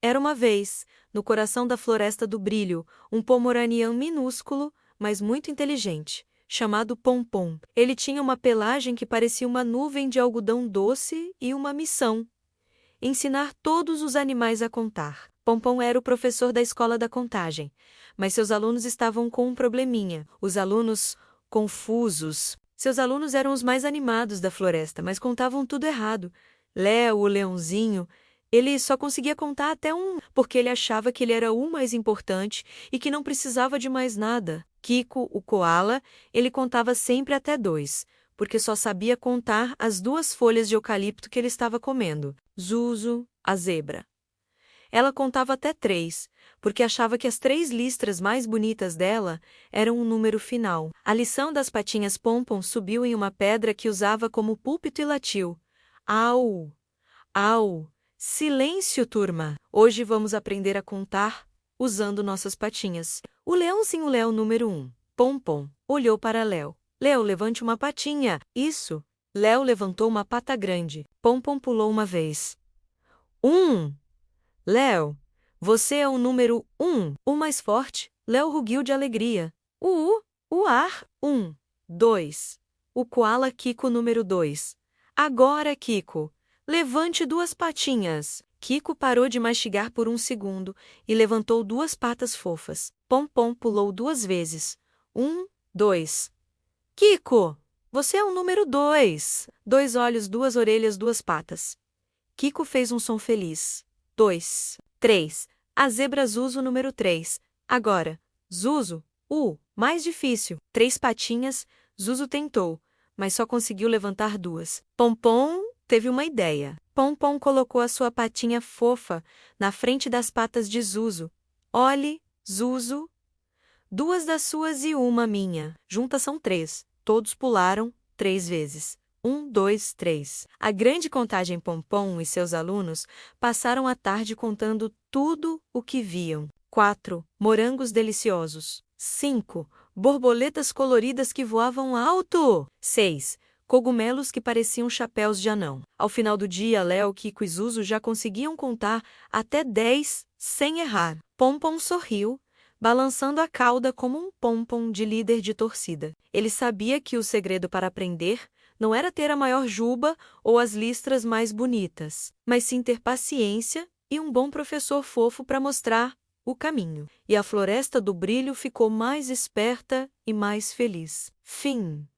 Era uma vez, no coração da Floresta do Brilho, um pomeranian minúsculo, mas muito inteligente, chamado Pompom. Ele tinha uma pelagem que parecia uma nuvem de algodão doce e uma missão: ensinar todos os animais a contar. Pompom era o professor da escola da contagem, mas seus alunos estavam com um probleminha. Os alunos confusos. Seus alunos eram os mais animados da floresta, mas contavam tudo errado. Léo, o leãozinho, ele só conseguia contar até um, porque ele achava que ele era o mais importante e que não precisava de mais nada. Kiko, o coala, ele contava sempre até 2, porque só sabia contar as 2 folhas de eucalipto que ele estava comendo. Zuzu, a zebra. Ela contava até 3, porque achava que as 3 listras mais bonitas dela eram um número final. A lição das patinhas Pompom subiu em uma pedra que usava como púlpito e latiu: Au! Au! Silêncio, turma! Hoje vamos aprender a contar usando nossas patinhas. O leãozinho Léo número 1, Pompom, olhou para Léo. Léo, levante uma patinha. Isso! Léo levantou uma pata grande. Pompom pulou uma vez. 1. Léo, você é o número 1, o mais forte. Léo rugiu de alegria. O ar. 1, 2. O koala Kiko número 2. Agora, Kiko, levante 2 patinhas. Kiko parou de mastigar por um segundo e levantou 2 patas fofas. Pompom pulou 2 vezes. 1, 2. Kiko, você é o número 2. 2 olhos, 2 orelhas, 2 patas. Kiko fez um som feliz. 2, 3. A zebra Zuzu número 3. Agora, Zuzu, mais difícil. 3 patinhas, Zuzu tentou, mas só conseguiu levantar 2. Pompom teve uma ideia. Pompom colocou a sua patinha fofa na frente das patas de Zuzu. Olhe, Zuzu. 2 das suas e uma minha. Juntas são 3. Todos pularam 3 vezes. 1, 2, 3. A grande contagem Pompom e seus alunos passaram a tarde contando tudo o que viam. 4. Morangos deliciosos. 5. Borboletas coloridas que voavam alto. 6. Cogumelos que pareciam chapéus de anão. Ao final do dia, Léo, Kiko e Zuzu já conseguiam contar até 10 sem errar. Pompom sorriu, balançando a cauda como um pompom de líder de torcida. Ele sabia que o segredo para aprender não era ter a maior juba ou as listras mais bonitas, mas sim ter paciência e um bom professor fofo para mostrar o caminho. E a Floresta do Brilho ficou mais esperta e mais feliz. Fim.